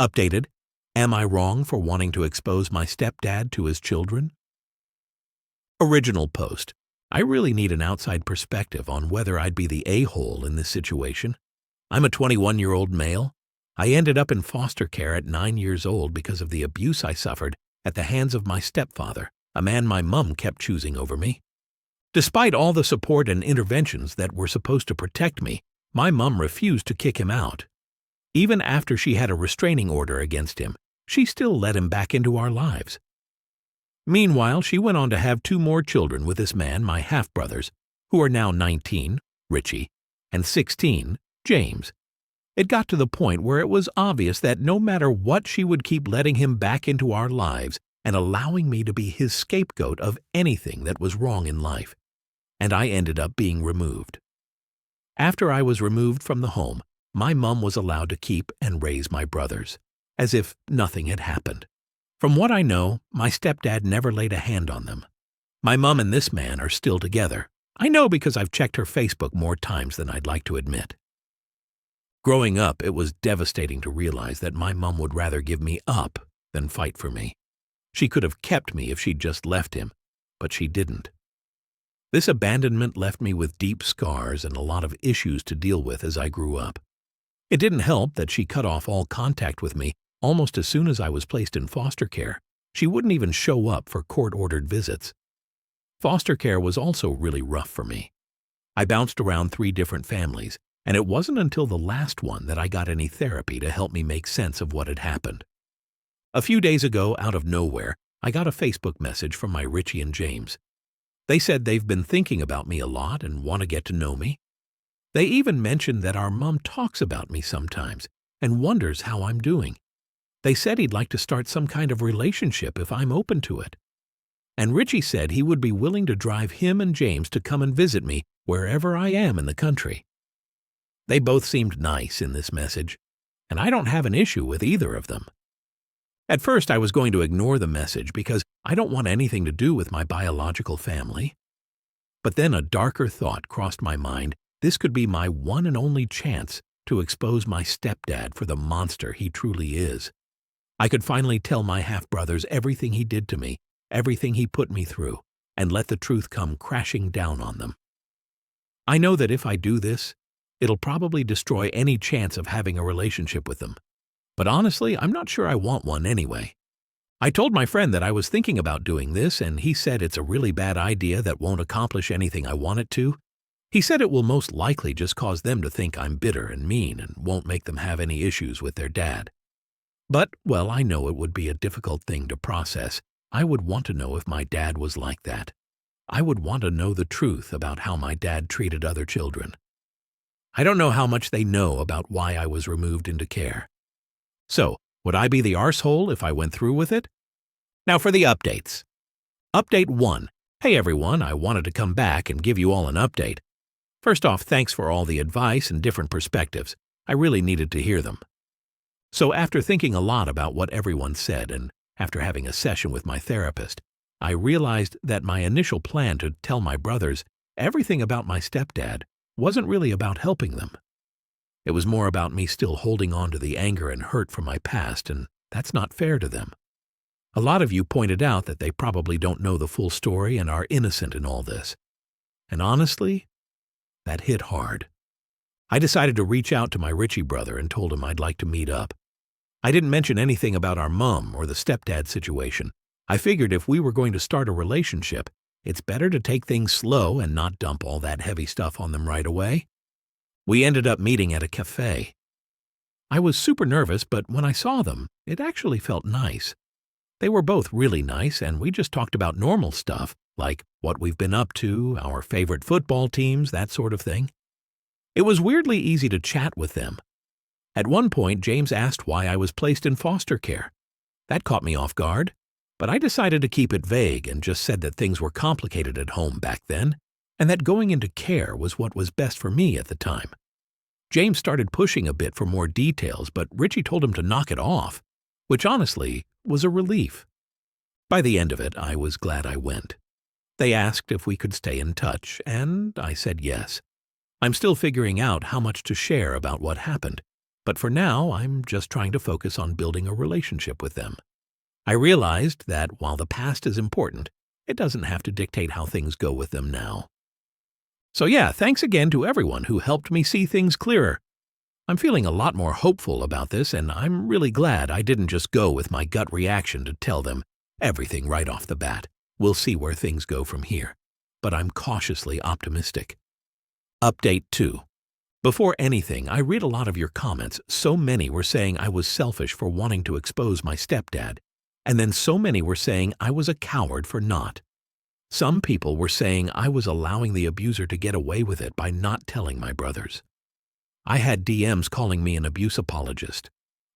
Updated, am I wrong for wanting to expose my stepdad to his children? Original post, I really need an outside perspective on whether I'd be the a-hole in this situation. I'm a 21-year-old male. I ended up in foster care at 9 years old because of the abuse I suffered at the hands of my stepfather, a man my mom kept choosing over me. Despite all the support and interventions that were supposed to protect me, my mom refused to kick him out. Even after she had a restraining order against him, she still let him back into our lives. Meanwhile, she went on to have 2 more children with this man, my half-brothers, who are now 19, Richie, and 16, James. It got to the point where it was obvious that no matter what, she would keep letting him back into our lives and allowing me to be his scapegoat of anything that was wrong in life. And I ended up being removed. After I was removed from the home, my mom was allowed to keep and raise my brothers, as if nothing had happened. From what I know, my stepdad never laid a hand on them. My mom and this man are still together. I know because I've checked her Facebook more times than I'd like to admit. Growing up, it was devastating to realize that my mom would rather give me up than fight for me. She could have kept me if she'd just left him, but she didn't. This abandonment left me with deep scars and a lot of issues to deal with as I grew up. It didn't help that she cut off all contact with me almost as soon as I was placed in foster care. She wouldn't even show up for court-ordered visits. Foster care was also really rough for me. I bounced around 3 different families, and it wasn't until the last one that I got any therapy to help me make sense of what had happened. A few days ago, out of nowhere, I got a Facebook message from my Richie and James. They said they've been thinking about me a lot and want to get to know me. They even mentioned that our mom talks about me sometimes and wonders how I'm doing. They said he'd like to start some kind of relationship if I'm open to it. And Richie said he would be willing to drive him and James to come and visit me wherever I am in the country. They both seemed nice in this message, and I don't have an issue with either of them. At first, I was going to ignore the message because I don't want anything to do with my biological family. But then a darker thought crossed my mind. This could be my one and only chance to expose my stepdad for the monster he truly is. I could finally tell my half-brothers everything he did to me, everything he put me through, and let the truth come crashing down on them. I know that if I do this, it'll probably destroy any chance of having a relationship with them. But honestly, I'm not sure I want one anyway. I told my friend that I was thinking about doing this, and he said it's a really bad idea that won't accomplish anything I want it to. He said it will most likely just cause them to think I'm bitter and mean and won't make them have any issues with their dad. But, well, I know it would be a difficult thing to process. I would want to know if my dad was like that. I would want to know the truth about how my dad treated other children. I don't know how much they know about why I was removed into care. So, would I be the arsehole if I went through with it? Now for the updates. Update 1. Hey everyone, I wanted to come back and give you all an update. First off, thanks for all the advice and different perspectives. I really needed to hear them. So after thinking a lot about what everyone said and after having a session with my therapist, I realized that my initial plan to tell my brothers everything about my stepdad wasn't really about helping them. It was more about me still holding on to the anger and hurt from my past, and that's not fair to them. A lot of you pointed out that they probably don't know the full story and are innocent in all this. And honestly, that hit hard. I decided to reach out to my Richie brother and told him I'd like to meet up. I didn't mention anything about our mom or the stepdad situation. I figured if we were going to start a relationship, it's better to take things slow and not dump all that heavy stuff on them right away. We ended up meeting at a cafe. I was super nervous, but when I saw them, it actually felt nice. They were both really nice, and we just talked about normal stuff, like what we've been up to, our favorite football teams, that sort of thing. It was weirdly easy to chat with them. At one point, James asked why I was placed in foster care. That caught me off guard, but I decided to keep it vague and just said that things were complicated at home back then, and that going into care was what was best for me at the time. James started pushing a bit for more details, but Richie told him to knock it off, which honestly was a relief. By the end of it, I was glad I went. They asked if we could stay in touch, and I said yes. I'm still figuring out how much to share about what happened, But for now, I'm just trying to focus on building a relationship with them. I realized that while the past is important, it doesn't have to dictate how things go with them now. So yeah, thanks again to everyone who helped me see things clearer. I'm feeling a lot more hopeful about this, and I'm really glad I didn't just go with my gut reaction to tell them everything right off the bat. We'll see where things go from here, but I'm cautiously optimistic. Update 2. Before anything, I read a lot of your comments. So many were saying I was selfish for wanting to expose my stepdad, and then so many were saying I was a coward for not. Some people were saying I was allowing the abuser to get away with it by not telling my brothers. I had DMs calling me an abuse apologist,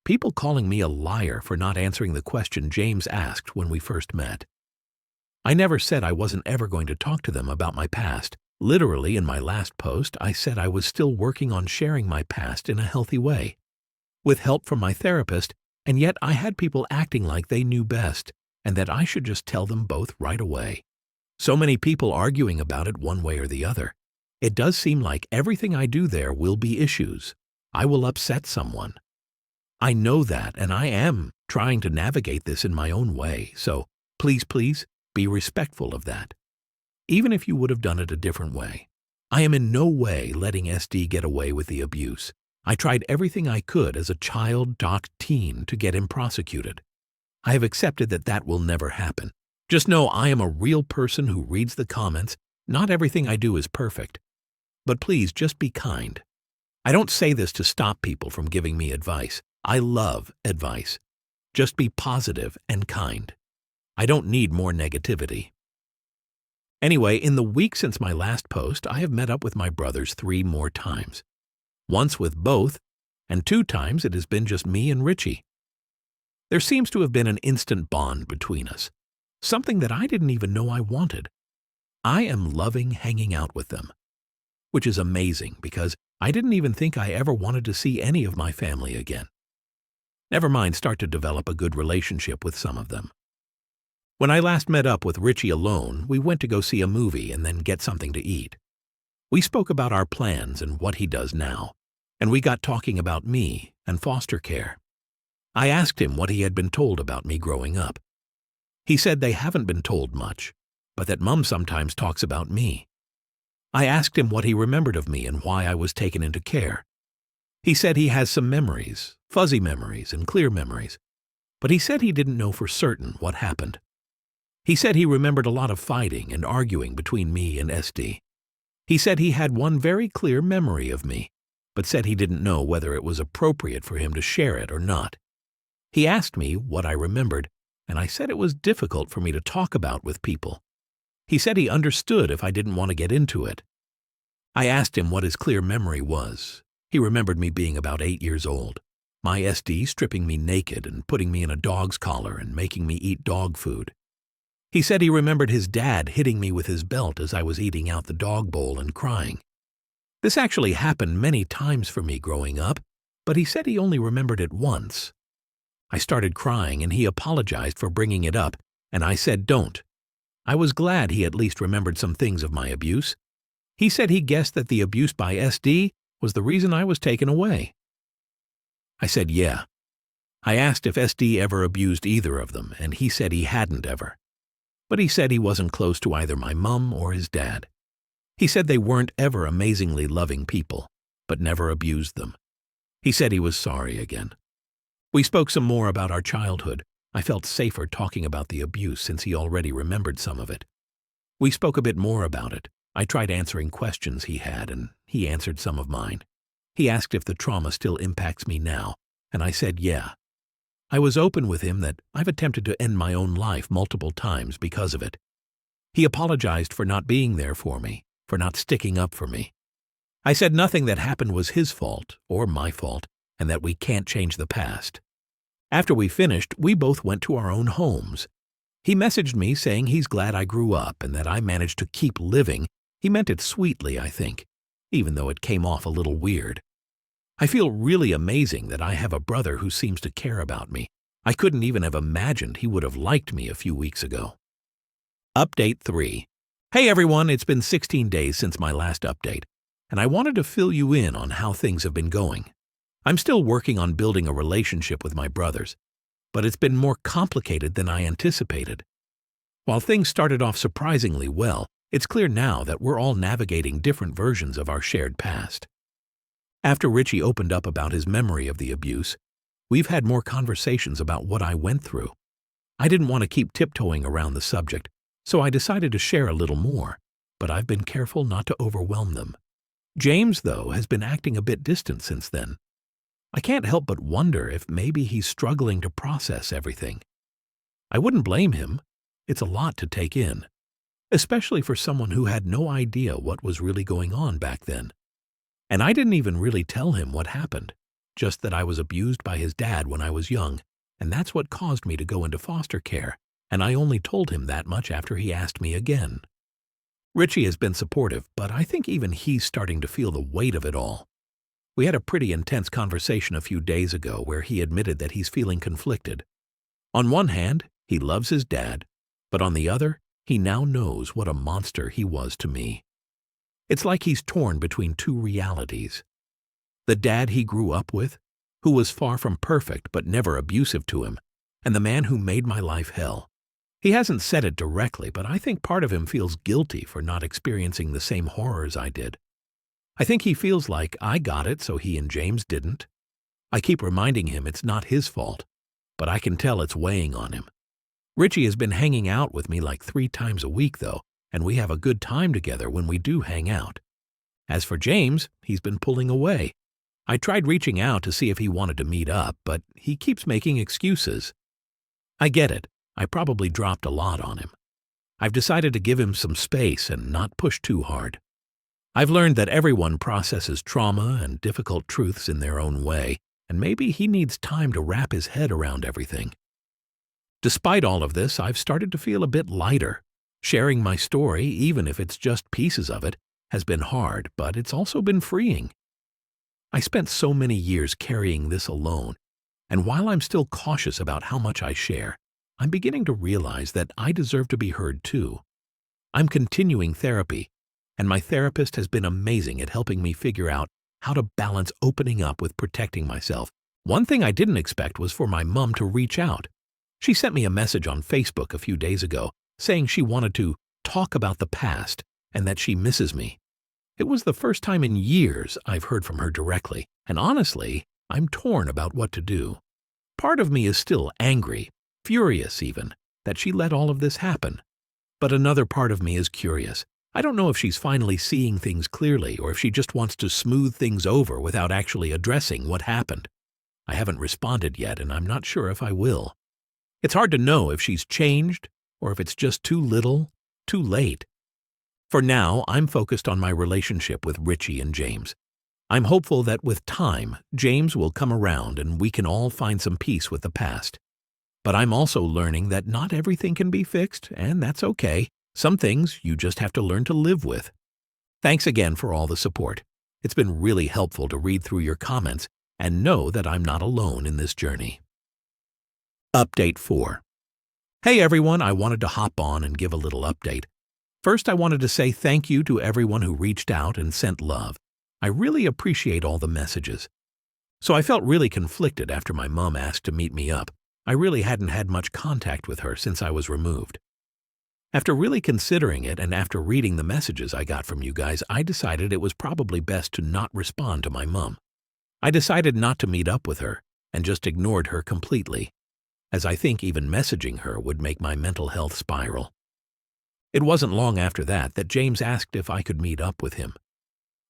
people calling me a liar for not answering the question James asked when we first met. I never said I wasn't ever going to talk to them about my past. Literally, in my last post, I said I was still working on sharing my past in a healthy way, with help from my therapist, and yet I had people acting like they knew best and that I should just tell them both right away. So many people arguing about it one way or the other. It does seem like everything I do there will be issues. I will upset someone. I know that, and I am trying to navigate this in my own way, so please, be respectful of that. Even if you would have done it a different way. I am in no way letting SD get away with the abuse. I tried everything I could as a child docked teen to get him prosecuted. I have accepted that that will never happen. Just know I am a real person who reads the comments. Not everything I do is perfect. But please just be kind. I don't say this to stop people from giving me advice. I love advice. Just be positive and kind. I don't need more negativity. Anyway, in the week since my last post, I have met up with my brothers 3 more times. Once with both, and 2 times it has been just me and Richie. There seems to have been an instant bond between us, something that I didn't even know I wanted. I am loving hanging out with them, which is amazing because I didn't even think I ever wanted to see any of my family again. Never mind start to develop a good relationship with some of them. When I last met up with Richie alone, we went to go see a movie and then get something to eat. We spoke about our plans and what he does now, and we got talking about me and foster care. I asked him what he had been told about me growing up. He said they haven't been told much, but that Mom sometimes talks about me. I asked him what he remembered of me and why I was taken into care. He said he has some memories, fuzzy memories and clear memories, but he said he didn't know for certain what happened. He said he remembered a lot of fighting and arguing between me and SD. He said he had one very clear memory of me, but said he didn't know whether it was appropriate for him to share it or not. He asked me what I remembered, and I said it was difficult for me to talk about with people. He said he understood if I didn't want to get into it. I asked him what his clear memory was. He remembered me being about 8 years old, my SD stripping me naked and putting me in a dog's collar and making me eat dog food. He said he remembered his dad hitting me with his belt as I was eating out the dog bowl and crying. This actually happened many times for me growing up, but he said he only remembered it once. I started crying and he apologized for bringing it up, and I said don't. I was glad he at least remembered some things of my abuse. He said he guessed that the abuse by SD was the reason I was taken away. I said yeah. I asked if SD ever abused either of them, and he said he hadn't ever. But he said he wasn't close to either my mom or his dad. He said they weren't ever amazingly loving people, but never abused them. He said he was sorry again. We spoke some more about our childhood. I felt safer talking about the abuse since he already remembered some of it. We spoke a bit more about it. I tried answering questions he had, and he answered some of mine. He asked if the trauma still impacts me now, and I said yeah. I was open with him that I've attempted to end my own life multiple times because of it. He apologized for not being there for me, for not sticking up for me. I said nothing that happened was his fault or my fault, and that we can't change the past. After we finished, we both went to our own homes. He messaged me saying he's glad I grew up and that I managed to keep living. He meant it sweetly, I think, even though it came off a little weird. I feel really amazing that I have a brother who seems to care about me. I couldn't even have imagined he would have liked me a few weeks ago. Update 3. Hey everyone, it's been 16 days since my last update, and I wanted to fill you in on how things have been going. I'm still working on building a relationship with my brothers, but it's been more complicated than I anticipated. While things started off surprisingly well, it's clear now that we're all navigating different versions of our shared past. After Richie opened up about his memory of the abuse, we've had more conversations about what I went through. I didn't want to keep tiptoeing around the subject, so I decided to share a little more, but I've been careful not to overwhelm them. James, though, has been acting a bit distant since then. I can't help but wonder if maybe he's struggling to process everything. I wouldn't blame him. It's a lot to take in, especially for someone who had no idea what was really going on back then. And I didn't even really tell him what happened, just that I was abused by his dad when I was young, and that's what caused me to go into foster care, and I only told him that much after he asked me again. Richie has been supportive, but I think even he's starting to feel the weight of it all. We had a pretty intense conversation a few days ago where he admitted that he's feeling conflicted. On one hand, he loves his dad, but on the other, he now knows what a monster he was to me. It's like he's torn between two realities. The dad he grew up with, who was far from perfect but never abusive to him, and the man who made my life hell. He hasn't said it directly, but I think part of him feels guilty for not experiencing the same horrors I did. I think he feels like I got it so he and James didn't. I keep reminding him it's not his fault, but I can tell it's weighing on him. Richie has been hanging out with me like 3 times a week, though, and we have a good time together when we do hang out. As for James, he's been pulling away. I tried reaching out to see if he wanted to meet up, but he keeps making excuses. I get it. I probably dropped a lot on him. I've decided to give him some space and not push too hard. I've learned that everyone processes trauma and difficult truths in their own way, and maybe he needs time to wrap his head around everything. Despite all of this, I've started to feel a bit lighter. Sharing my story, even if it's just pieces of it, has been hard, but it's also been freeing. I spent so many years carrying this alone, and while I'm still cautious about how much I share, I'm beginning to realize that I deserve to be heard too. I'm continuing therapy, and my therapist has been amazing at helping me figure out how to balance opening up with protecting myself. One thing I didn't expect was for my mom to reach out. She sent me a message on Facebook a few days ago saying she wanted to talk about the past and that she misses me. It was the first time in years I've heard from her directly, and honestly, I'm torn about what to do. Part of me is still angry, furious even, that she let all of this happen. But another part of me is curious. I don't know if she's finally seeing things clearly or if she just wants to smooth things over without actually addressing what happened. I haven't responded yet, and I'm not sure if I will. It's hard to know if she's changed or if it's just too little, too late. For now, I'm focused on my relationship with Richie and James. I'm hopeful that with time, James will come around and we can all find some peace with the past. But I'm also learning that not everything can be fixed, and that's okay. Some things you just have to learn to live with. Thanks again for all the support. It's been really helpful to read through your comments and know that I'm not alone in this journey. Update 4. Hey everyone, I wanted to hop on and give a little update. First, I wanted to say thank you to everyone who reached out and sent love. I really appreciate all the messages. So I felt really conflicted after my mom asked to meet me up. I really hadn't had much contact with her since I was removed. After really considering it and after reading the messages I got from you guys, I decided it was probably best to not respond to my mom. I decided not to meet up with her and just ignored her completely, as I think even messaging her would make my mental health spiral. It wasn't long after that James asked if I could meet up with him,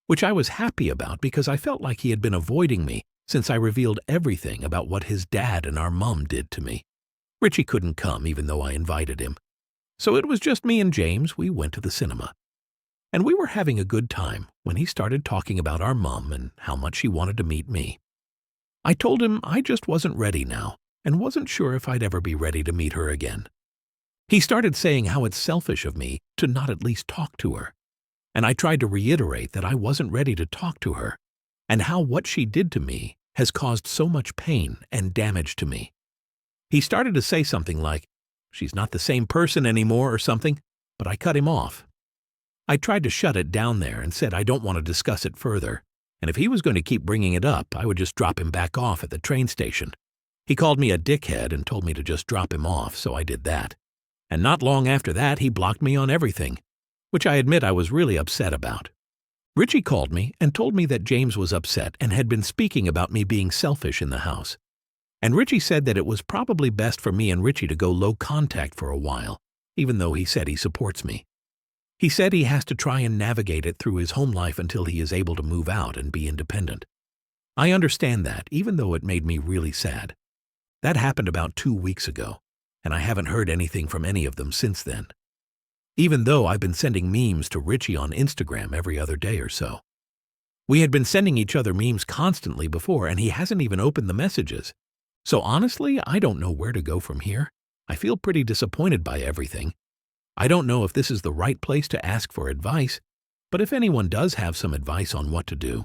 which I was happy about because I felt like he had been avoiding me since I revealed everything about what his dad and our mom did to me. Richie couldn't come even though I invited him. So it was just me and James. We went to the cinema. And we were having a good time when he started talking about our mom and how much she wanted to meet me. I told him I just wasn't ready now and wasn't sure if I'd ever be ready to meet her again. He started saying how it's selfish of me to not at least talk to her. And I tried to reiterate that I wasn't ready to talk to her and how what she did to me has caused so much pain and damage to me. He started to say something like, "She's not the same person anymore" or something, but I cut him off. I tried to shut it down there and said I don't want to discuss it further, and if he was going to keep bringing it up, I would just drop him back off at the train station. He called me a dickhead and told me to just drop him off, so I did that. And not long after that, he blocked me on everything, which I admit I was really upset about. Richie called me and told me that James was upset and had been speaking about me being selfish in the house. And Richie said that it was probably best for me and Richie to go low contact for a while, even though he said he supports me. He said he has to try and navigate it through his home life until he is able to move out and be independent. I understand that, even though it made me really sad. That happened about 2 weeks ago, and I haven't heard anything from any of them since then. Even though I've been sending memes to Richie on Instagram every other day or so. We had been sending each other memes constantly before, and he hasn't even opened the messages. So honestly, I don't know where to go from here. I feel pretty disappointed by everything. I don't know if this is the right place to ask for advice, but if anyone does have some advice on what to do,